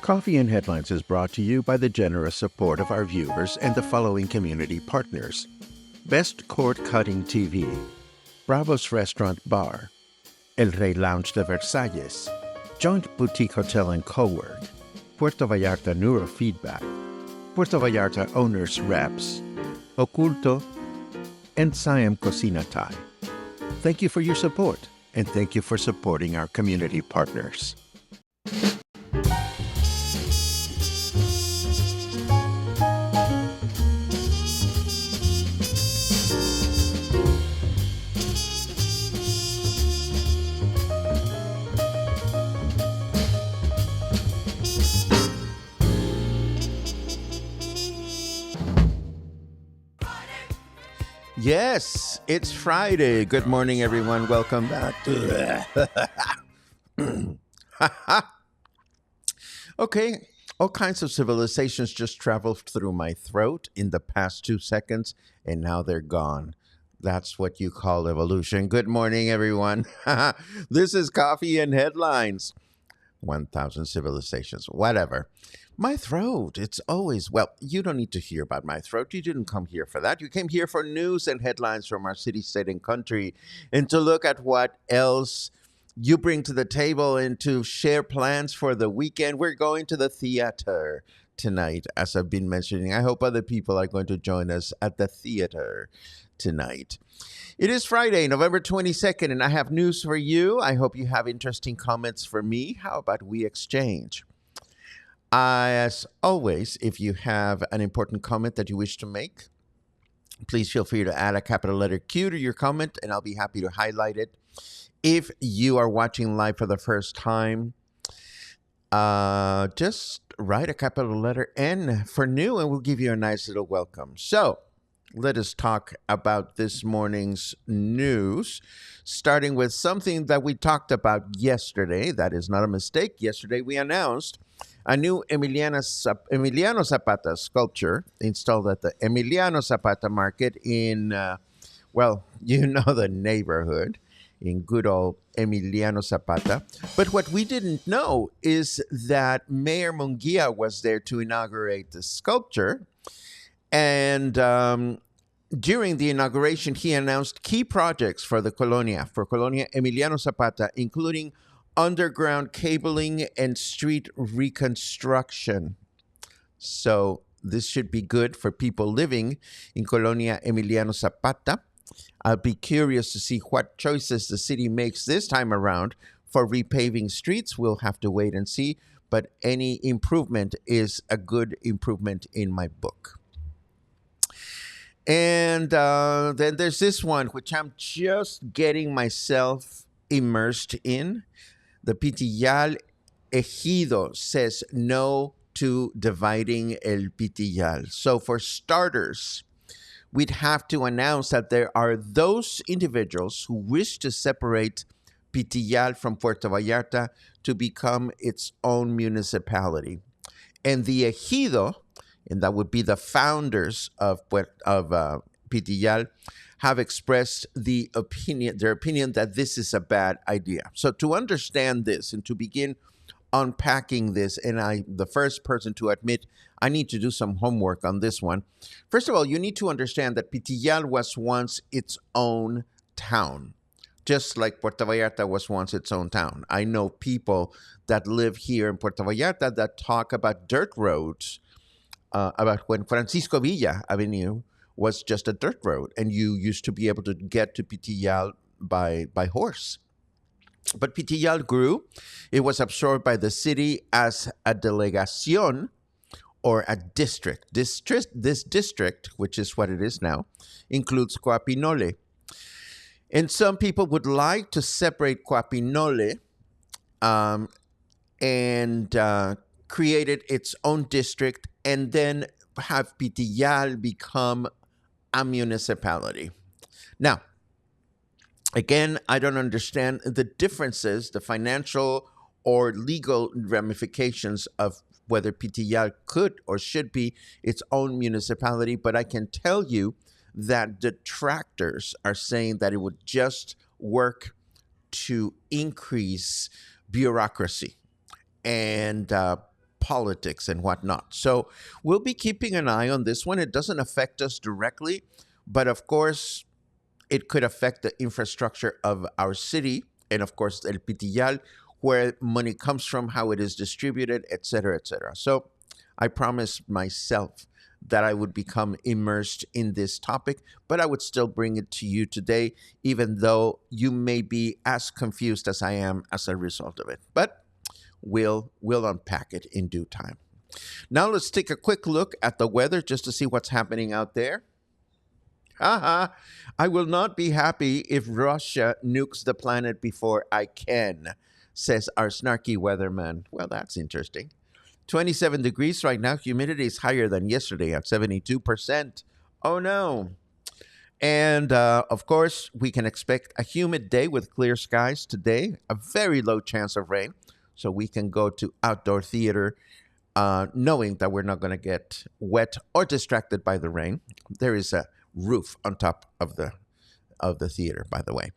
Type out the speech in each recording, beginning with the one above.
Coffee and Headlines is brought to you by the generous support of our viewers and the following community partners: Best Cord Cutting TV, Bravo's Restaurant Bar, El Rey Lounge de Versalles, Joint Boutique Hotel and Cowork, Puerto Vallarta Neurofeedback, Puerto Vallarta Owners Reps, Oculto, and Siam Cocina Thai. Thank you for your support, and thank you for supporting our community partners. Yes, it's Friday. Good morning, everyone. Welcome back to... Okay, all kinds of civilizations just traveled through my throat in the past 2 seconds, and now they're gone. That's what you call evolution. Good morning, everyone. This is Coffee and Headlines. 1,000 civilizations, whatever. My throat, it's always, well, you don't need to hear about my throat. You didn't come here for that. You came here for news and headlines from our city, state, and country, and to look at what else you bring to the table and to share plans for the weekend. We're going to the theater tonight, as I've been mentioning. I hope other people are going to join us at the theater tonight. It is Friday, November 22nd, and I have news for you. I hope you have interesting comments for me. How about we exchange? As always, if you have an important comment that you wish to make, please feel free to add a capital letter Q to your comment, and I'll be happy to highlight it. If you are watching live for the first time, just write a capital letter N for new, and we'll give you a nice little welcome. So let us talk about this morning's news, starting with something that we talked about yesterday. That is not a mistake. Yesterday we announced a new Emiliano Zapata sculpture installed at the Emiliano Zapata market in, well, you know the neighborhood, in good old Emiliano Zapata. But what we didn't know is that Mayor Munguía was there to inaugurate the sculpture. And during the inauguration, he announced key projects for Colonia Emiliano Zapata, including underground cabling and street reconstruction. So this should be good for people living in Colonia Emiliano Zapata. I'll be curious to see what choices the city makes this time around for repaving streets. We'll have to wait and see, but any improvement is a good improvement in my book. And then there's this one, which I'm just getting myself immersed in. The Pitillal Ejido says no to dividing El Pitillal. So for starters, we'd have to announce that there are those individuals who wish to separate Pitillal from Puerto Vallarta to become its own municipality. And the Ejido, and that would be the founders of Pitillal, have expressed their opinion that this is a bad idea. So to understand this and to begin unpacking this, and I'm the first person to admit I need to do some homework on this one. First of all, you need to understand that Pitillal was once its own town, just like Puerto Vallarta was once its own town. I know people that live here in Puerto Vallarta that talk about dirt roads, about when Francisco Villa Avenue was just a dirt road, and you used to be able to get to Pitillal by horse. But Pitillal grew. It was absorbed by the city as a delegación, or a district. This district, which is what it is now, includes Coapinole. And some people would like to separate Coapinole and created its own district, and then have Pitillal become a municipality. Now, again, I don't understand the differences, the financial or legal ramifications of whether Pitillal could or should be its own municipality, but I can tell you that detractors are saying that it would just work to increase bureaucracy and politics and whatnot. So we'll be keeping an eye on this one. It doesn't affect us directly, but of course, it could affect the infrastructure of our city and, of course, El Pitillal, where money comes from, how it is distributed, et cetera, et cetera. So I promised myself that I would become immersed in this topic, but I would still bring it to you today, even though you may be as confused as I am as a result of it. But we'll unpack it in due time. Now let's take a quick look at the weather just to see what's happening out there. Haha, I will not be happy if Russia nukes the planet before I can, says our snarky weatherman. Well, that's interesting. 27 degrees right now. Humidity is higher than yesterday at 72%. Oh no. And of course, we can expect a humid day with clear skies today, a very low chance of rain. So we can go to outdoor theater knowing that we're not going to get wet or distracted by the rain. There is a roof on top of the theater, by the way.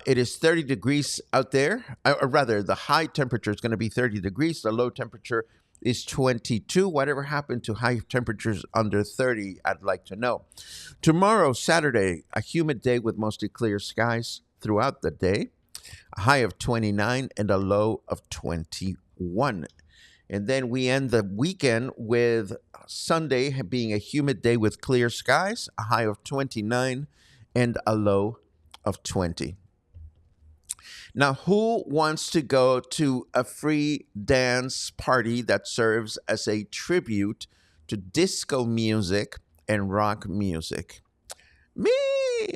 It is 30 degrees out there, or rather, the high temperature is going to be 30 degrees. The low temperature is 22. Whatever happened to high temperatures under 30, I'd like to know. Tomorrow, Saturday, a humid day with mostly clear skies throughout the day, a high of 29 and a low of 21. And then we end the weekend with Sunday being a humid day with clear skies, a high of 29 and a low of 20. Now, who wants to go to a free dance party that serves as a tribute to disco music and rock music? Me!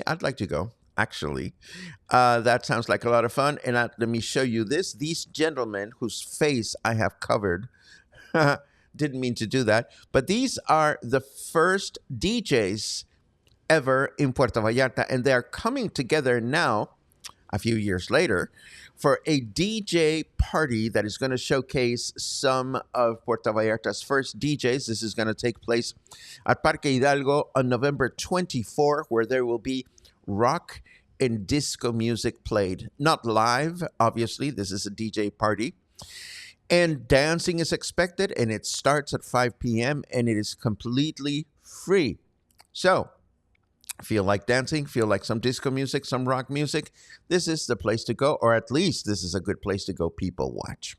I'd like to go, actually. That sounds like a lot of fun. And let me show you this. These gentlemen whose face I have covered, didn't mean to do that, but these are the first DJs ever in Puerto Vallarta, and they're coming together now, a few years later, for a DJ party that is going to showcase some of Puerto Vallarta's first DJs. This is going to take place at Parque Hidalgo on November 24, where there will be rock and disco music played. Not live, obviously. This is a DJ party. And dancing is expected, and it starts at 5 p.m., and it is completely free. So, feel like dancing, feel like some disco music, some rock music, this is the place to go, or at least this is a good place to go people watch.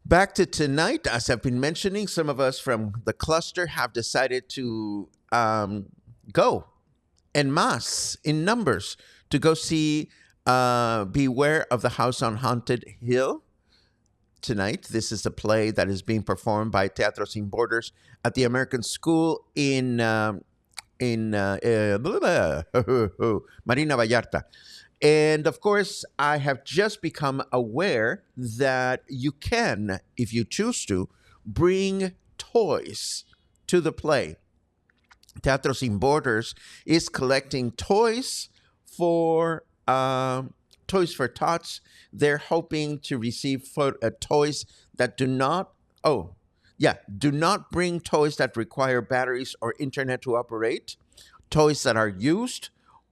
Back to tonight, as I've been mentioning, some of us from the cluster have decided to go en masse, in numbers, to go see Beware of the House on Haunted Hill tonight. This is a play that is being performed by Teatro Sin Borders at the American School in Marina Vallarta. And of course, I have just become aware that you can, if you choose to, bring toys to the play. Teatro Sin Borders is collecting toys for Tots. They're hoping to receive toys that do not bring toys that require batteries or internet to operate, toys that are used,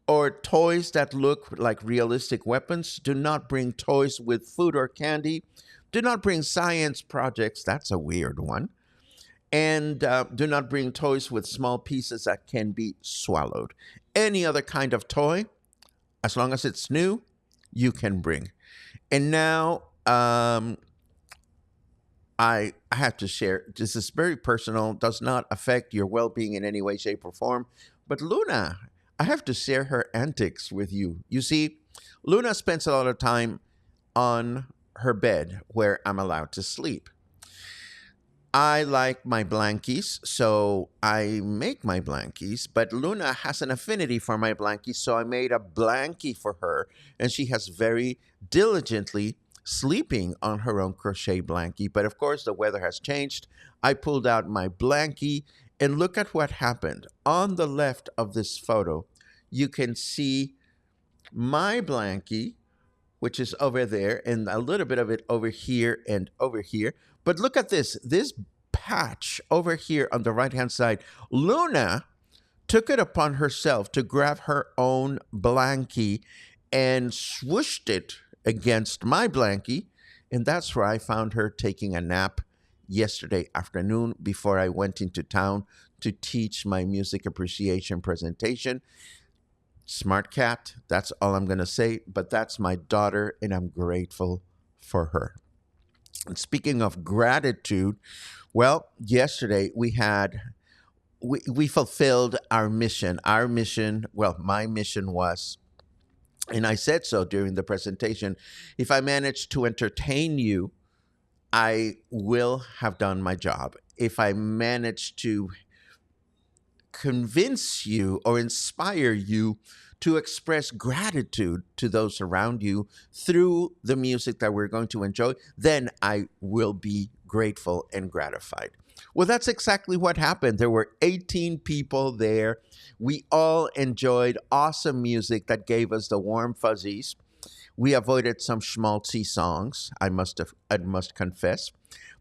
or toys that look like realistic weapons. Do not bring toys with food or candy. Do not bring science projects. That's a weird one. And do not bring toys with small pieces that can be swallowed. Any other kind of toy, as long as it's new, you can bring. And now, I have to share, this is very personal, does not affect your well-being in any way, shape, or form. But Luna, I have to share her antics with you. You see, Luna spends a lot of time on her bed where I'm allowed to sleep. I like my blankies, so I make my blankies, but Luna has an affinity for my blankies, so I made a blankie for her, and she has very diligently sleeping on her own crochet blankie. But of course, the weather has changed. I pulled out my blankie, and look at what happened. On the left of this photo, you can see my blankie, which is over there, and a little bit of it over here and over here. But look at this patch over here on the right-hand side. Luna took it upon herself to grab her own blankie and swooshed it against my blankie, and that's where I found her taking a nap yesterday afternoon before I went into town to teach my music appreciation presentation. Smart cat, that's all I'm going to say, but that's my daughter, and I'm grateful for her. And speaking of gratitude, well, yesterday we fulfilled our mission. Our mission, well, my mission was, and I said so during the presentation, if I manage to entertain you, I will have done my job. If I manage to convince you or inspire you to express gratitude to those around you through the music that we're going to enjoy, then I will be grateful and gratified. Well, that's exactly what happened. There were 18 people there. We all enjoyed awesome music that gave us the warm fuzzies. We avoided some schmaltzy songs, I must confess.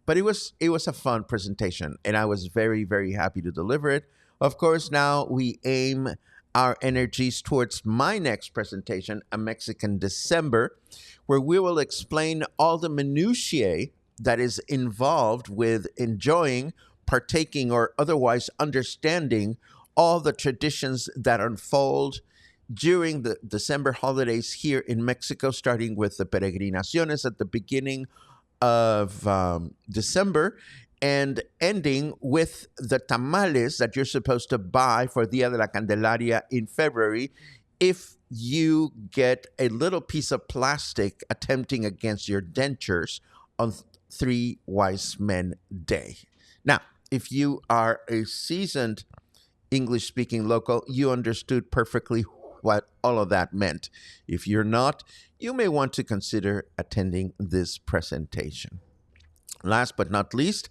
But it was a fun presentation, and I was very, very happy to deliver it. Of course, now we aim our energies towards my next presentation, A Mexican December, where we will explain all the minutiae that is involved with enjoying, partaking, or otherwise understanding all the traditions that unfold during the December holidays here in Mexico, starting with the peregrinaciones at the beginning of December and ending with the tamales that you're supposed to buy for Dia de la Candelaria in February if you get a little piece of plastic attempting against your dentures on Three Wise Men Day. Now, if you are a seasoned English speaking local, you understood perfectly what all of that meant. If you're not, you may want to consider attending this presentation. Last but not least,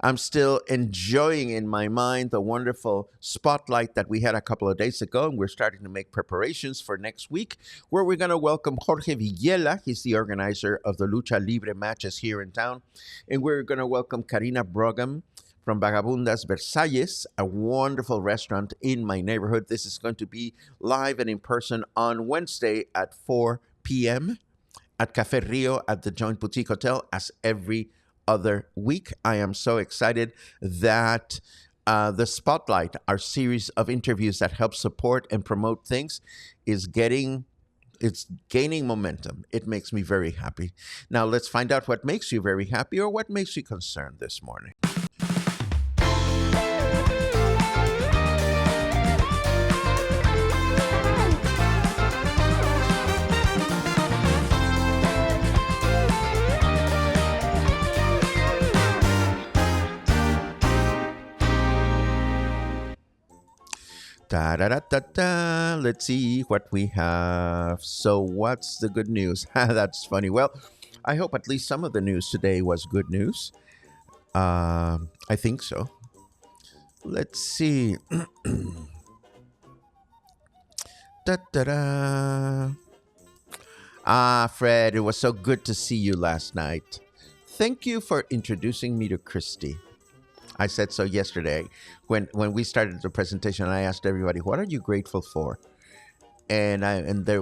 I'm still enjoying in my mind the wonderful spotlight that we had a couple of days ago, and we're starting to make preparations for next week, where we're going to welcome Jorge Villela. He's the organizer of the Lucha Libre matches here in town. And we're going to welcome Karina Brogam from Vagabundas Versalles, a wonderful restaurant in my neighborhood. This is going to be live and in person on Wednesday at 4 p.m. at Café Rio at the Joint Boutique Hotel, as every other week. I am so excited that the Spotlight, our series of interviews that help support and promote things, it's gaining momentum. It makes me very happy. Now let's find out what makes you very happy or what makes you concerned this morning. Da-da-da-da-da. Let's see what we have. So, what's the good news? That's funny. Well, I hope at least some of the news today was good news. I think so. Let's see. Da-da-da. Fred, it was so good to see you last night. Thank you for introducing me to Christy. I said so yesterday when we started the presentation. I asked everybody, "What are you grateful for?" And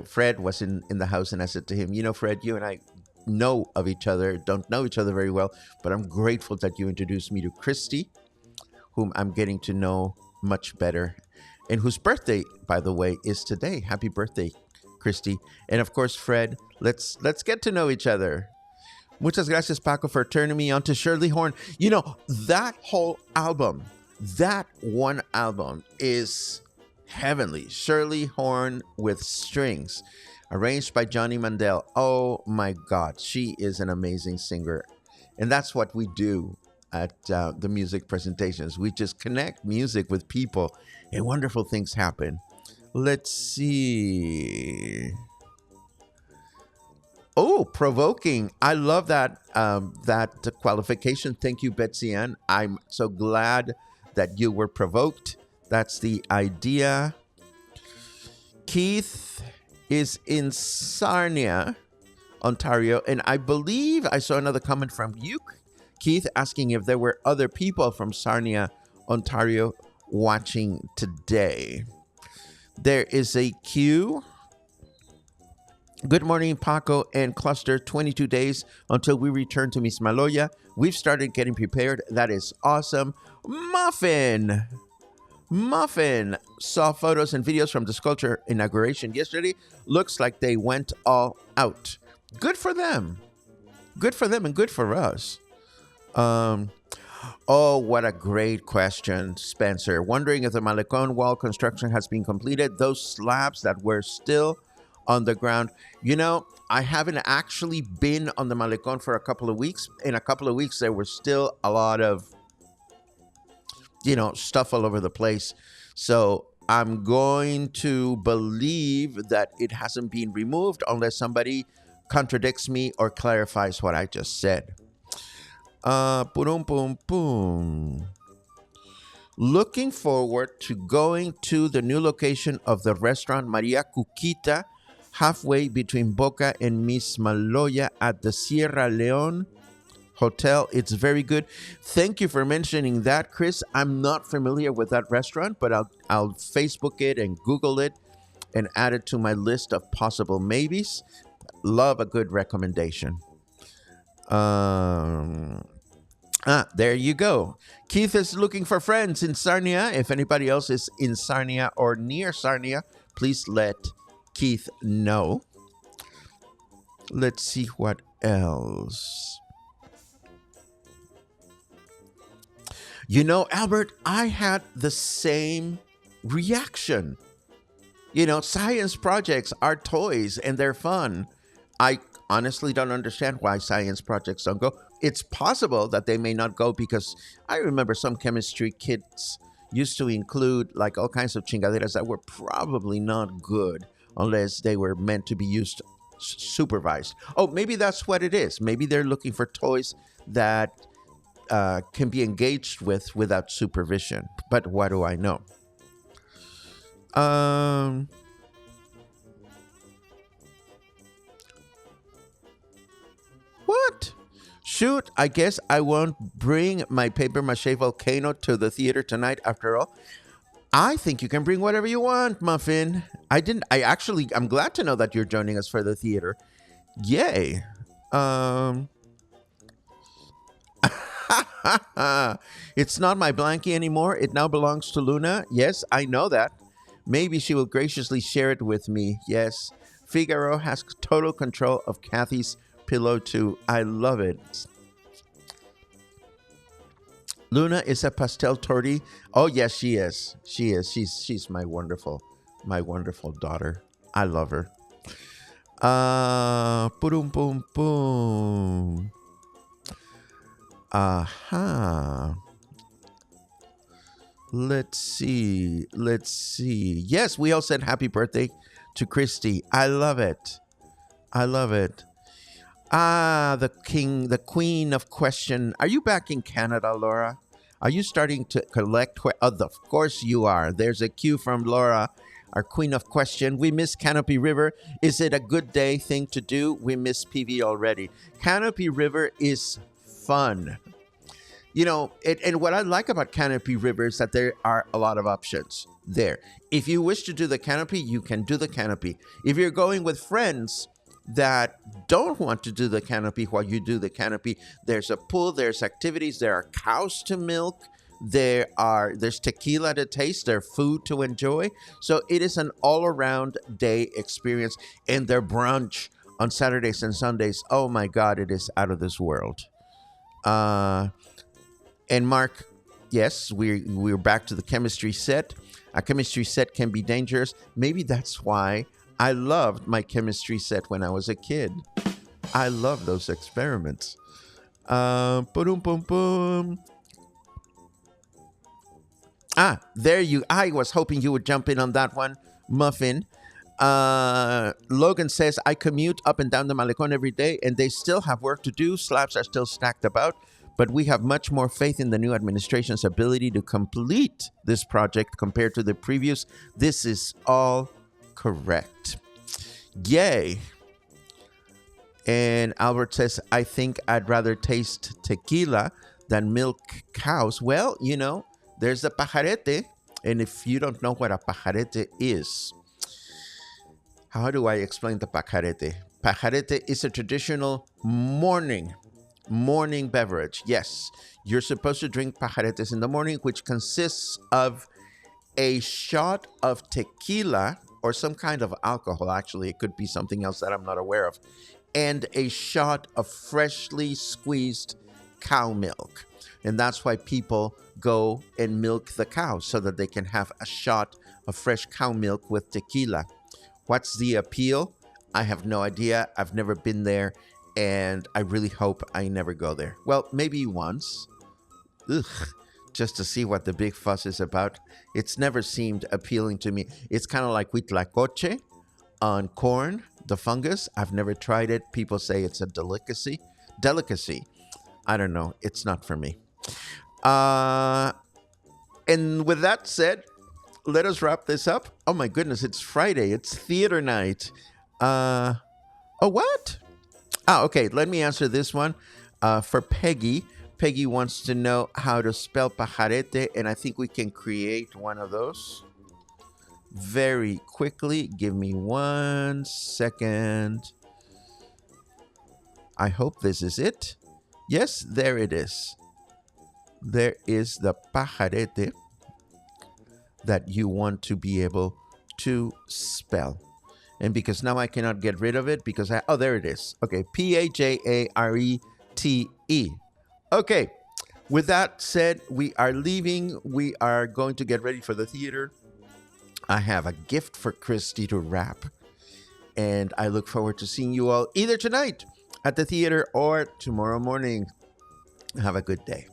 Fred was in the house, and I said to him, "You know, Fred, you and I know of each other, don't know each other very well, but I'm grateful that you introduced me to Christy, whom I'm getting to know much better, and whose birthday, by the way, is today. Happy birthday, Christy! And of course, Fred, let's get to know each other." Muchas gracias, Paco, for turning me on to Shirley Horn. You know, that whole album, that one album is heavenly. Shirley Horn with strings, arranged by Johnny Mandel. Oh my God, she is an amazing singer. And that's what we do at the music presentations. We just connect music with people and wonderful things happen. Let's see. Oh, provoking. I love that that qualification. Thank you, Betsy Ann. I'm so glad that you were provoked. That's the idea. Keith is in Sarnia, Ontario, and I believe I saw another comment from you, Keith, asking if there were other people from Sarnia, Ontario watching today. There is a queue. Good morning, Paco and Cluster. 22 days until we return to Miss Maloya. We've started getting prepared. That is awesome. Muffin saw photos and videos from the sculpture inauguration yesterday. Looks like they went all out. Good for them. Good for them and good for us. Um, oh, what a great question, Spencer. Wondering if the Malecon wall construction has been completed. Those slabs that were still on the ground. I haven't actually been on the Malecon for a couple of weeks. In a couple of weeks, there was still a lot of stuff all over the place. So I'm going to believe that it hasn't been removed unless somebody contradicts me or clarifies what I just said. Boom, boom, boom. Looking forward to going to the new location of the restaurant Maria Cuquita, halfway between Boca and Miss Maloya at the Sierra Leone Hotel. It's very good. Thank you for mentioning that, Chris. I'm not familiar with that restaurant, but I'll Facebook it and Google it and add it to my list of possible maybes. Love a good recommendation. There you go. Keith is looking for friends in Sarnia. If anybody else is in Sarnia or near Sarnia, please let Keith know. Let's see what else. Albert, I had the same reaction. Science projects are toys and they're fun. I honestly don't understand why science projects don't go. It's possible that they may not go because I remember some chemistry kits used to include like all kinds of chingaderas that were probably not good unless they were meant to be used supervised. Oh, maybe that's what it is. Maybe they're looking for toys that can be engaged with without supervision. But what do I know? What? Shoot, I guess I won't bring my paper mache volcano to the theater tonight after all. I think you can bring whatever you want, Muffin. I'm glad to know that you're joining us for the theater. Yay. It's not my blankie anymore. It now belongs to Luna. Yes, I know that. Maybe she will graciously share it with me. Yes. Figaro has total control of Kathy's pillow too. I love it. Luna is a pastel tortie. Oh yes, she is. She is. She's my wonderful daughter. I love her. Boom, boom, boom. Aha. Let's see. Yes, we all said happy birthday to Christy. I love it. The queen of question. Are you back in Canada, Laura? Are you starting to collect? Of course you are. There's a cue from Laura, our queen of question. We miss Canopy River. Is it a good day thing to do? We miss PV already. Canopy River is fun. And what I like about Canopy River is that there are a lot of options there. If you wish to do the canopy, you can do the canopy. If you're going with friends that don't want to do the canopy while you do the canopy, there's a pool, there's activities, there are cows to milk, there's tequila to taste, there's food to enjoy. So it is an all-around day experience. And their brunch on Saturdays and Sundays, oh my God, it is out of this world. And Mark, yes, we're back to the chemistry set. A chemistry set can be dangerous. Maybe that's why I loved my chemistry set when I was a kid. I love those experiments. Boom, boom, boom. I was hoping you would jump in on that one, Muffin. Logan says, I commute up and down the Malecon every day, and they still have work to do. Slabs are still stacked about. But we have much more faith in the new administration's ability to complete this project compared to the previous. This is all correct. Yay. And Albert says, I think I'd rather taste tequila than milk cows. Well, there's the pajarete. And if you don't know what a pajarete is, how do I explain the pajarete? Pajarete is a traditional morning morning beverage. Yes, you're supposed to drink pajaretes in the morning, which consists of a shot of tequila or some kind of alcohol. Actually, it could be something else that I'm not aware of, and a shot of freshly squeezed cow milk. And that's why people go and milk the cow so that they can have a shot of fresh cow milk with tequila. What's the appeal? I have no idea. I've never been there, and I really hope I never go there. Well, maybe once. Ugh, just to see what the big fuss is about. It's never seemed appealing to me. It's kind of like huitlacoche on corn, the fungus. I've never tried it. People say it's a delicacy. Delicacy. I don't know. It's not for me. Uh, and with that said, let us wrap this up. Oh my goodness, it's Friday. It's theater night. Uh, oh, what? Ah, okay. Let me answer this one for Peggy. Peggy wants to know how to spell pajarete, and I think we can create one of those very quickly. Give me 1 second. I hope this is it. Yes, there it is. There is the pajarete that you want to be able to spell. And because now I cannot get rid of it because oh, there it is. Okay, Pajarete. Okay, with that said, we are leaving. We are going to get ready for the theater. I have a gift for Christy to wrap. And I look forward to seeing you all either tonight at the theater or tomorrow morning. Have a good day.